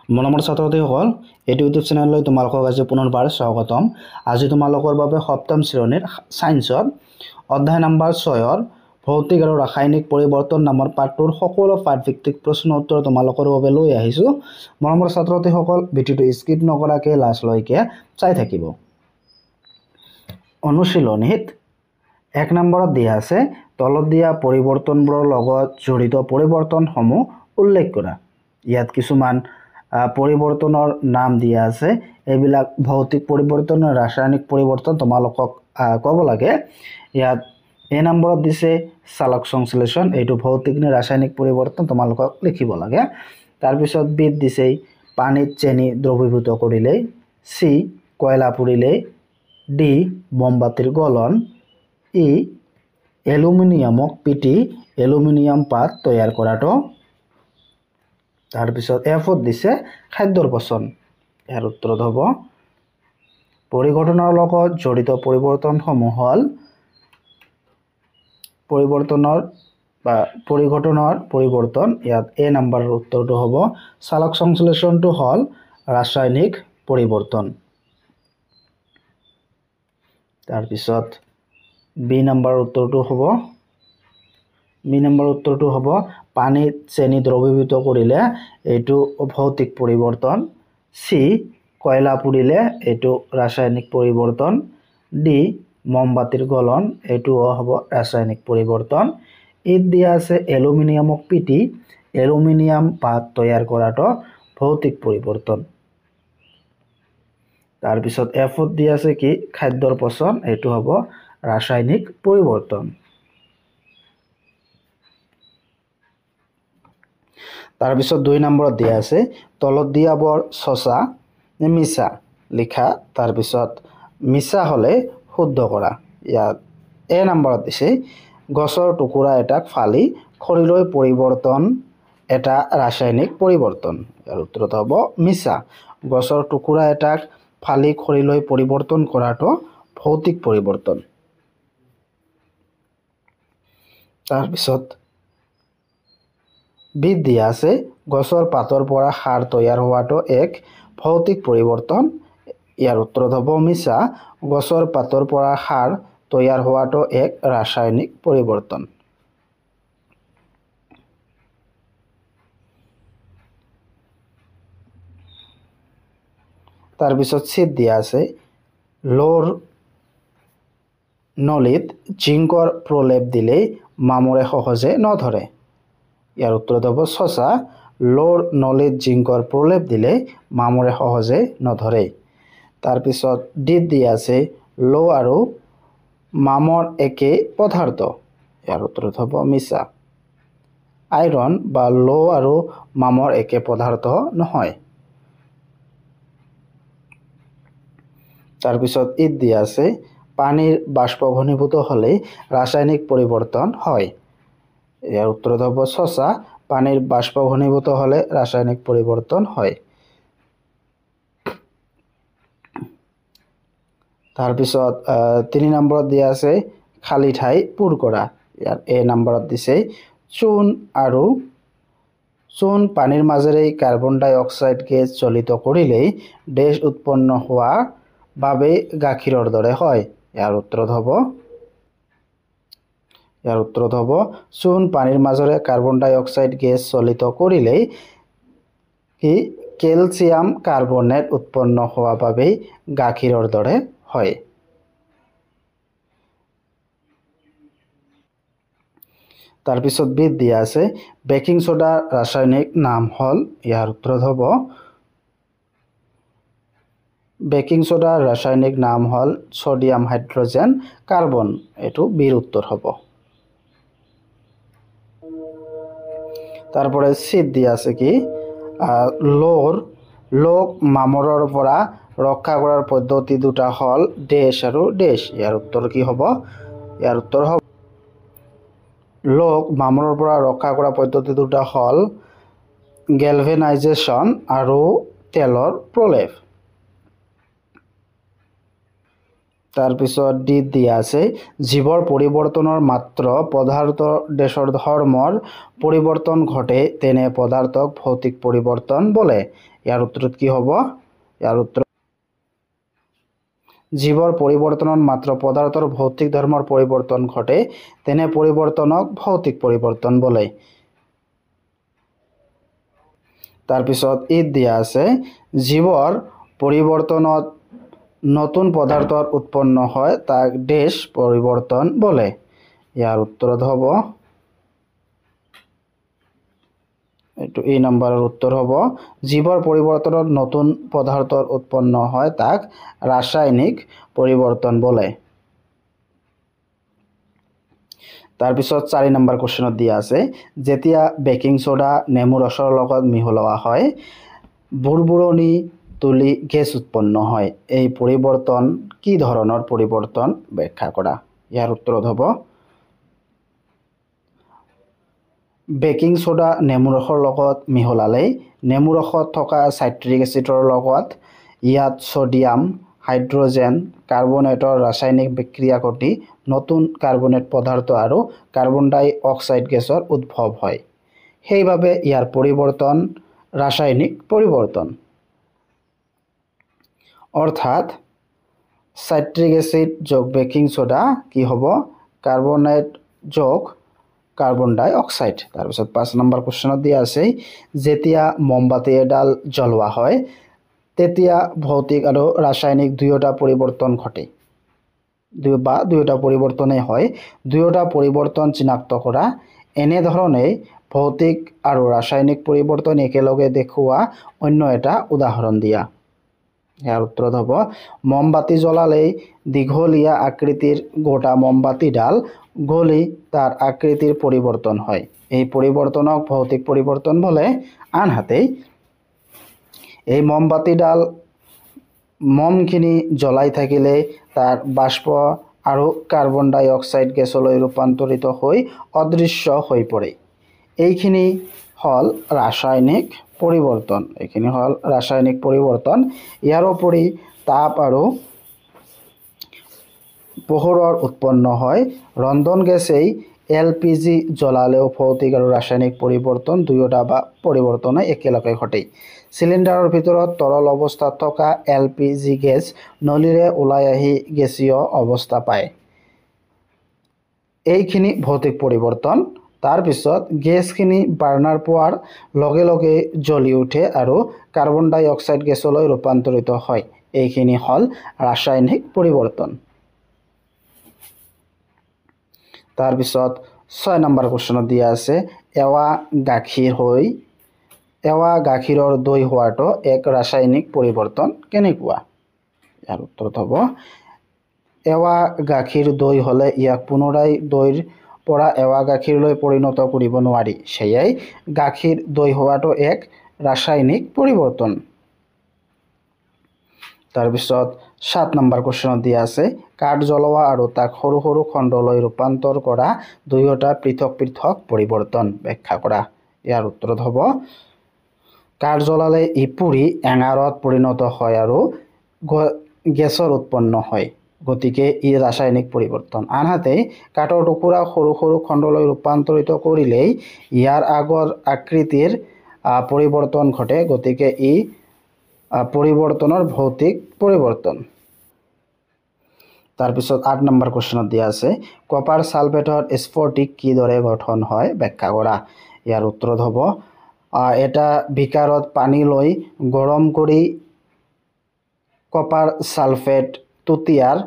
মৰমৰ ছাত্ৰ-ছাত্ৰীসকল, এইটো ইউটিউব চেনেললৈ তোমালোকক আজি পুনৰবাৰ স্বাগতম। আজি তোমালোকৰ বাবে সপ্তম শ্ৰেণীৰ সায়েন্সৰ অধ্যায় নম্বৰ 6ৰ ভৌতিক আৰু ৰাসায়নিক পৰিৱৰ্তন নামৰ পাঠটোৰ সকলো পাঠভিত্তিক প্ৰশ্ন উত্তৰ তোমালোকৰ বাবে লৈ আহিছোঁ। মৰমৰ ছাত্ৰ-ছাত্ৰীসকল, ভিডিঅ'টো স্কিপ নকৰাকৈ লাষ্টলৈকে চাই থাকিব। অনুশীলনীত 1 নম্বৰত দিয়া আছে তলত দিয়া পৰিৱৰ্তনবোৰৰ লগত জড়িত পৰিৱৰ্তনসমূহ উল্লেখ কৰা। ইয়াত কিছুমান পৰিৱৰ্তনৰ নাম দিয়া আছে। এইবিলাক ভৌতিক পৰিৱৰ্তন আৰু ৰাসায়নিক পৰিৱৰ্তন তোমালোকক ক'ব লাগে। ইয়াত এ নম্বৰত দিছে চালক সংশ্লেষণ, এইটো ভৌতিক নে ৰাসায়নিক পৰিৱৰ্তন তোমালোকক লিখিব লাগে। তাৰপিছত বিত দিছে পানীত চেনি দ্ৰৱীভূত কৰিলে, চি কয়লা পুৰিলে, ডি মমবাতিৰ গলন, ই এলুমিনিয়ামক পিটি এলুমিনিয়াম পাত তৈয়াৰ কৰাটো। তাৰপিছত এফত দিছে খাদ্যৰ পচন। ইয়াৰ উত্তৰত হ'ব পৰিঘটনাৰ লগত জড়িত পৰিৱৰ্তনসমূহ হ'ল পৰিঘটনাৰ পৰিৱৰ্তন। ইয়াত এ নম্বৰৰ উত্তৰটো হ'ব চালক সংশ্লেষণটো হ'ল ৰাসায়নিক পৰিৱৰ্তন। তাৰপিছত বি নম্বৰৰ উত্তৰটো হ'ব পানীত চেনি দ্ৰৱীভূত কৰিলে, এইটো ভৌতিক পৰিৱৰ্তন। চি কয়লা পুৰিলে, এইটো ৰাসায়নিক পৰিৱৰ্তন। ডি মমবাতিৰ গলন, এইটোও হ'ব ৰাসায়নিক পৰিৱৰ্তন। ইত দিয়া আছে এলুমিনিয়ামক পিটি এলুমিনিয়াম পাত তৈয়াৰ কৰাটো ভৌতিক পৰিৱৰ্তন। তাৰপিছত এফত দিয়া আছে কি খাদ্যৰ পচন, এইটো হ'ব ৰাসায়নিক পৰিৱৰ্তন। তাৰপিছত 2 নম্বৰত দিয়া আছে তলত দিয়াবোৰ সঁচা নে মিছা লিখা। তাৰপিছত মিছা হ'লে শুদ্ধ কৰা। ইয়াত এ নম্বৰত দিছে গছৰ টুকুৰা এটাক ফালি খৰিলৈ পৰিৱৰ্তন এটা ৰাসায়নিক পৰিৱৰ্তন। ইয়াৰ উত্তৰত হ'ব মিছা। গছৰ টুকুৰা এটাক ফালি খৰিলৈ পৰিৱৰ্তন কৰাটো ভৌতিক পৰিৱৰ্তন। তাৰপিছত বিত দিয়া আছে গছৰ পাতৰ পৰা সাৰ তৈয়াৰ হোৱাটো এক ভৌতিক পৰিৱৰ্তন। ইয়াৰ উত্তৰত হ'ব মিছা। গছৰ পাতৰ পৰা সাৰ তৈয়াৰ হোৱাটো এক ৰাসায়নিক পৰিৱৰ্তন। তাৰপিছত চিত দিয়া আছে লোৰ নলীত জিংকৰ প্ৰলেপ দিলেই মামৰে সহজে নধৰে। ইয়াৰ উত্তৰত হ'ব সঁচা। লোৰ নলীত জিংকৰ প্ৰলেপ দিলে মামৰে সহজে নধৰে। তাৰপিছত ডিত দিয়া আছে লো আৰু মামৰ একে পদাৰ্থ। ইয়াৰ উত্তৰত হ'ব মিছা। আইৰণ বা লো আৰু মামৰ একে পদাৰ্থ নহয়। তাৰপিছত ইত দিয়া আছে পানীৰ বাষ্প ঘনীভূত হ'লে ৰাসায়নিক পৰিৱৰ্তন হয়। ইয়াৰ উত্তৰত হ'ব সঁচা। পানীৰ বাষ্প ঘনীভূত হ'লে ৰাসায়নিক পৰিৱৰ্তন হয়। তাৰপিছত 3 নম্বৰত দিয়া আছে খালী ঠাই পূৰ কৰা। ইয়াত এ নম্বৰত দিছে চূণ পানীৰ মাজেৰে কাৰ্বন ডাই অক্সাইড গেছ জ্বলিত কৰিলেই ডেছ উৎপন্ন হোৱাৰ বাবে গাখীৰৰ দৰে হয়। ইয়াৰ উত্তৰত হ'ব চূণ পানীৰ মাজেৰে কাৰ্বন ডাই অক্সাইড গেছ জ্বলিত কৰিলেই কেলছিয়াম কাৰ্বনেট উৎপন্ন হোৱাৰ বাবে গাখীৰৰ দৰে হয়। তাৰপিছত বিত দিয়া আছে বেকিং সোডাৰ ৰাসায়নিক নাম হ'ল, ইয়াৰ উত্তৰত হ'ব বেকিং সোডাৰ ৰাসায়নিক নাম হ'ল ছডিয়াম হাইড্ৰজেন কাৰ্বন। এইটো বিৰ উত্তৰ হ'ব। তাৰপৰে চিত দিয়া আছে কি লোক মামৰৰ পৰা ৰক্ষা কৰাৰ পদ্ধতি দুটা হ'ল ডেছ আৰু ডেছ। ইয়াৰ উত্তৰ কি হ'ব? ইয়াৰ উত্তৰ হ'ব লোক মামৰৰ পৰা ৰক্ষা কৰা পদ্ধতি দুটা হ'ল গেলভেনাইজেশ্যন আৰু তেলৰ প্ৰলেপ। তাৰপিছত ডিত দিয়া আছে জীৱৰ পৰিৱৰ্তনৰ মাত্ৰ পদাৰ্থৰ দেশৰ ধৰ্মৰ পৰিৱৰ্তন ঘটে তেনে পদাৰ্থক ভৌতিক পৰিৱৰ্তন বোলে। ইয়াৰ উত্তৰত কি হ'ব ইয়াৰ উত্তৰ জীৱৰ পৰিৱৰ্তনত মাত্ৰ পদাৰ্থৰ ভৌতিক ধৰ্মৰ পৰিৱৰ্তন ঘটে তেনে পৰিৱৰ্তনক ভৌতিক পৰিৱৰ্তন বোলে তাৰপিছত ইত দিয়া আছে জীৱৰ পৰিৱৰ্তনত নতুন পদাৰ্থৰ উৎপন্ন হয় তাক দেশ পৰিৱৰ্তন বোলে ইয়াৰ উত্তৰত হ'ব এইটো এই নম্বৰৰ উত্তৰ হ'ব জীৱৰ পৰিৱৰ্তনত নতুন পদাৰ্থৰ উৎপন্ন হয় তাক ৰাসায়নিক পৰিৱৰ্তন বোলে তাৰপিছত 4 নম্বৰ কোৱেশ্চনত দিয়া আছে যেতিয়া বেকিং সোডা নেমু ৰসৰ লগত মিহলোৱা হয় বুৰবুৰণি তুলি গেছ উৎপন্ন হয় এই পৰিৱৰ্তন কি ধৰণৰ পৰিৱৰ্তন ব্যাখ্যা কৰা ইয়াৰ উত্তৰত হ'ব বেকিং সোডা নেমু ৰসৰ লগত মিহলালে নেমু ৰসত থকা সাইট্ৰিক এসিডৰ লগত ইয়াত সোডিয়াম হাইড্ৰোজেন কাৰ্বনেটৰ ৰাসায়নিক বিক্ৰিয়া ঘটি নতুন কাৰ্বনেট পদাৰ্থ আৰু কাৰ্বন ডাই অক্সাইড গেছৰ উদ্ভৱ হয় সেইভাবে ইয়াৰ পৰিৱৰ্তন ৰাসায়নিক পৰিৱৰ্তন অৰ্থাৎ সাইট্ৰিক এসিড যোগ বেকিং সোডা কি হ'ব কাৰ্বনেট যোগ কাৰ্বন ডাই অক্সাইড তাৰপিছত 5 নম্বৰ কোৱেশ্চনত দিয়া আছে যেতিয়া মমবাতি এডাল জ্বলোৱা হয় তেতিয়া ভৌতিক আৰু ৰাসায়নিক দুয়োটা পৰিৱৰ্তন ঘটে দুয়োটা পৰিৱৰ্তনে হয় দুয়োটা পৰিৱৰ্তন চিনাক্ত কৰা এনে ধৰণে ভৌতিক আৰু ৰাসায়নিক পৰিৱৰ্তন একেলগে দেখুৱা অন্য এটা উদাহৰণ দিয়া ইয়াৰ উত্তৰত হ'ব মমবাতি জ্বলালে দীঘলীয়া আকৃতিৰ গোটা মমবাতিডাল গলি তাৰ আকৃতিৰ পৰিৱৰ্তন হয় এই পৰিৱৰ্তনক ভৌতিক পৰিৱৰ্তন বোলে আনহাতে এই মমবাতিডাল মমখিনি জ্বলাই থাকিলে তাৰ বাষ্প আৰু কাৰ্বন ডাই অক্সাইড গেছলৈ ৰূপান্তৰিত হৈ অদৃশ্য হৈ পৰে এইখিনি হল ৰাসায়নিক পৰিৱৰ্তন ইয়াৰ উপৰি তাপ আৰু পোহৰৰ উৎপন্ন হয় ৰন্ধন গেছেই এলপিজি জ্বলালেও ভৌতিক আৰু ৰাসায়নিক পৰিৱৰ্তন দুয়োটা পৰিৱৰ্তনে একেলগে ঘটে সিলিণ্ডাৰৰ ভিতৰত তৰল অৱস্থাত থকা এলপিজি গেছ নলীৰে ওলাই আহি গেছীয় অৱস্থা পায় এইখিনি ভৌতিক পৰিৱৰ্তন তাৰ পিছত গেছখিনি বাৰ্নাৰ পোৱাৰ লগে লগে জ্বলি উঠে আৰু কাৰ্বন ডাই অক্সাইড গেছলৈ ৰূপান্তৰিত হয় এইখিনি হল ৰাসায়নিক পৰিৱৰ্তন তাৰ পিছত 6 নম্বৰ কোৱেশ্চনত দিয়া আছে এৱা গাখীৰৰ দৈ হোৱাটো এক ৰাসায়নিক পৰিৱৰ্তন কেনেকুৱা ইয়াৰ উত্তৰত হ'ব এৱা গাখীৰ দৈ হলে ইয়াক পুনৰাই দৈৰ পৰা এৱা গাখীৰলৈ পৰিণত কৰিব নোৱাৰি সেয়াই গাখীৰ দৈ হোৱাটো এক ৰাসায়নিক পৰিৱৰ্তন তাৰ পিছত 7 নম্বৰ কোৱেশ্চনত দিয়া আছে কাঠ জ্বলোৱা আৰু তাক সৰু সৰু খণ্ডলৈ ৰূপান্তৰ কৰা দুয়োটা পৃথক পৃথক পৰিৱৰ্তন ব্যাখ্যা কৰা ইয়াৰ উত্তৰত হ'ব কাঠ জ্বলালে ই পুৰি এঙাৰত পৰিণত হয় আৰু গেছৰ উৎপন্ন হয় গতিকে ই ৰাসায়নিক পৰিৱৰ্তন আনহাতে কাঠৰ টুকুৰা সৰু সৰু খণ্ডলৈ ৰূপান্তৰিত কৰিলে ইয়াৰ আগৰ আকৃতিৰ পৰিৱৰ্তন ঘটে গতিকে ই পৰিৱৰ্তনৰ ভৌতিক পৰিৱৰ্তন তাৰ পিছত 8 নম্বৰ কোৱেশ্চনত দিয়া আছে কপাৰ সালফেটৰ স্ফটিক কিদৰে গঠন হয় ব্যাখ্যা কৰা ইয়াৰ উত্তৰত হ'ব এটা বিকাৰত পানী লৈ গৰম কৰি কপাৰ সালফেট তুতিয়াৰ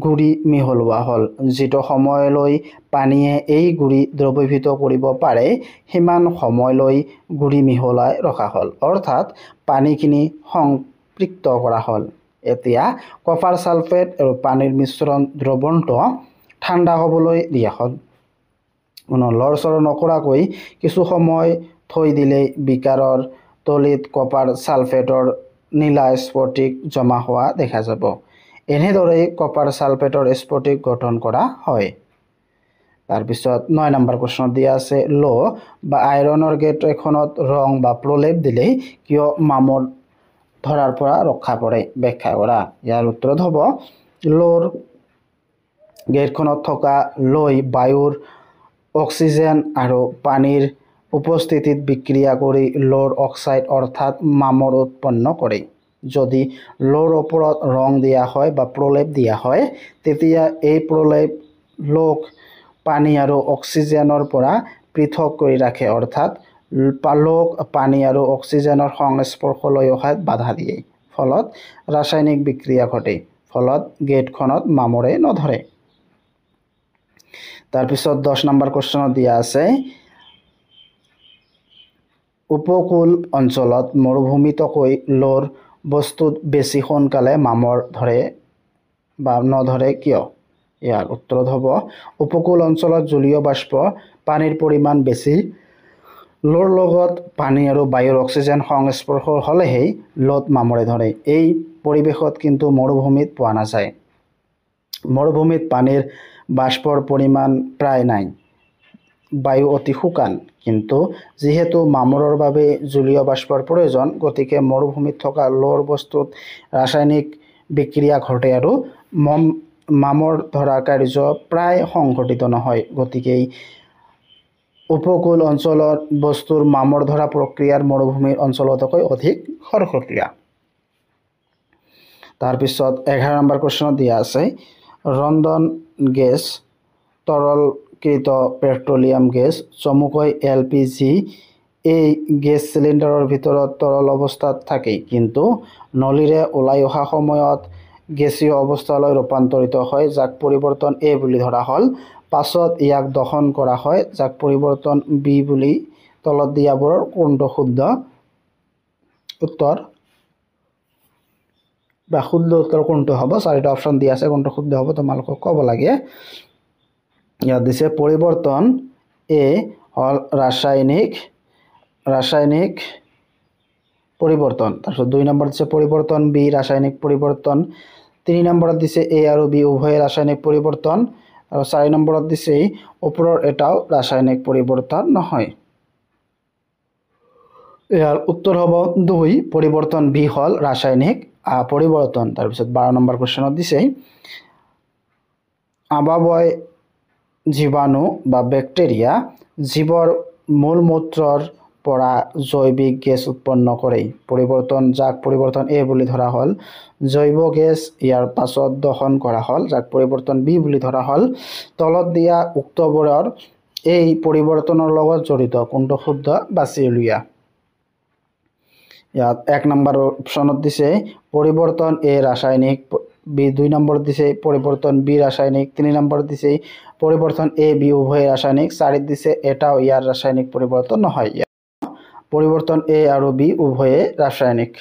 গুড়ি মিহলোৱা হল যেটো সময়লৈ পানীয়ে এই গুড়ি দ্ৰৱীভূত কৰিব পাৰে হিমান সময়লৈ গুড়ি মিহলাই ৰখা হল অৰ্থাৎ পানীখিনি সংপৃক্ত কৰা হল এতিয়া কপাৰ সালফেট আৰু পানীৰ মিশ্ৰণ দ্ৰৱণটো ঠাণ্ডা হ'বলৈ দিয়া হল কোনো লৰচৰ নকৰাকৈ কিছু সময় থৈ দিলে বিকাৰৰ তলিত কপাৰ সালফেটৰ নীলা স্ফটিক জমা হোৱা দেখা যাব এনেদৰে কপাৰ সালফেটৰ স্ফটিক গঠন কৰা হয় তাৰ পিছত 9 নম্বৰ কোৱেশ্চন দিয়া আছে লো বা আইৰণৰ গেট এখনত ৰং বা প্ৰলেপ দিলে কিয় মামৰ ধৰাৰ পৰা ৰক্ষা পৰে ব্যাখ্যা কৰা ইয়াৰ উত্তৰত হ'ব লোৰ গেটখনত থকা লৈ বায়ুৰ অক্সিজেন আৰু পানীৰ উপস্থিতিত বিক্ৰিয়া কৰি লোৰ অক্সাইড অৰ্থাৎ মামৰ উৎপন্ন কৰে। যদি লোৰ ওপৰত ৰং দিয়া হয় বা প্ৰলেপ দিয়া হয় তেতিয়া এই প্ৰলেপ লোক পানী আৰু অক্সিজেনৰ পৰা পৃথক কৰি ৰাখে, অৰ্থাৎ লোক পানী আৰু অক্সিজেনৰ সংস্পৰ্শলৈ অহাত বাধা দিয়ে। ফলত ৰাসায়নিক বিক্ৰিয়া ঘটে। ফলত গেটখনত মামৰে নধৰে। তাৰপিছত 10 নম্বৰ কোৱেশ্চনত দিয়া আছে উপকূল অঞ্চলত মৰুভূমিতকৈ লোৰ বস্তুত বেছি সোনকালে মামৰ ধৰে বা নধৰে কিয়? ইয়াৰ উত্তৰত হ'ব উপকূল অঞ্চলত জলীয় বাষ্প পানীৰ পৰিমাণ বেছি। লোৰ লগত পানী আৰু বায়ুৰ অক্সিজেন সংস্পৰ্শ হ'লেহে লোত মামৰে ধৰে। এই পৰিৱেশত কিন্তু মৰুভূমিত পোৱা নাযায়। মৰুভূমিত পানীৰ বাষ্পৰ পৰিমাণ প্ৰায় নাই, বায়ু অতি শুকান। কিন্তু যিহেতু মামৰৰ বাবে জলীয় বাষ্পৰ প্ৰয়োজন, গতিকে মৰুভূমিত থকা লোৰ বস্তুত ৰাসায়নিক বিক্ৰিয়া ঘটে আৰু মামৰ ধৰা কাৰ্য প্ৰায় সংঘটিত নহয়। গতিকে উপকূল অঞ্চলৰ বস্তুৰ মামৰ ধৰা প্ৰক্ৰিয়াৰ মৰুভূমিৰ অঞ্চলতকৈ অধিক খৰতকীয়া। তাৰপিছত 11 নম্বৰ কোৱেশ্চনত দিয়া আছে ৰন্ধন গেছ, তৰলকৃত পেট্ৰলিয়াম গেছ, চমুকৈ LPG এই গেছ চিলিণ্ডাৰৰ ভিতৰত তৰল অৱস্থাত থাকে, কিন্তু নলীৰে ওলাই অহা সময়ত গেছীয় অৱস্থালৈ ৰূপান্তৰিত হয়, যাক পৰিৱৰ্তন A বুলি ধৰা হ'ল। পাছত ইয়াক দহন কৰা হয়, যাক পৰিৱৰ্তন B বুলি। তলত দিয়াবোৰৰ কোনটো শুদ্ধ? উত্তৰ বা শুদ্ধ উত্তৰ কোনটো হ'ব? 4টা অপশ্যন দিয়া আছে, কোনটো শুদ্ধ হ'ব তোমালোকক ক'ব লাগে। ইয়াত দিছে পৰিৱৰ্তন A হ'ল ৰাসায়নিক পৰিৱৰ্তন। তাৰপিছত 2 নম্বৰত দিছে পৰিৱৰ্তন B ৰাসায়নিক পৰিৱৰ্তন। 3 নম্বৰত দিছে A আৰু B উভয়ে ৰাসায়নিক পৰিৱৰ্তন। আৰু 4 নম্বৰত দিছে ওপৰৰ এটাও ৰাসায়নিক পৰিৱৰ্তন নহয়। ইয়াৰ উত্তৰ হ'ব 2, পৰিৱৰ্তন B হ'ল ৰাসায়নিক পৰিৱৰ্তন। তাৰপিছত 12 নম্বৰ কোৱেশ্চনত দিছে আবাবয় জীৱাণু বা বেক্টেৰিয়া জীৱৰ মূলমূত্ৰৰ পৰা জৈৱিক গেছ উৎপন্ন কৰে। যাক পৰিৱৰ্তন A বুলি ধৰা হ'ল। জৈৱ গেছ ইয়াৰ পাছত দহন কৰা হ'ল, যাক পৰিৱৰ্তন B বুলি ধৰা হ'ল। তলত দিয়া উক্তবোৰৰ এই পৰিৱৰ্তনৰ লগত জড়িত কোনটো শুদ্ধ বাছি উলিওৱা। ইয়াত 1 নম্বৰ অপশ্যনত দিছে পৰিৱৰ্তন A ৰাসায়নিক, 2 নম্বৰত দিছে পৰিৱৰ্তন B ৰাসায়নিক, 3 নম্বৰত দিছে পৰিৱৰ্তন A B উভয় ৰাসায়নিক, 4ত দিছে এটাও ইয়াৰ ৰাসায়নিক পৰিৱৰ্তন নহয়। পৰিৱৰ্তন A আৰু B উভয়ে ৰাসায়নিক।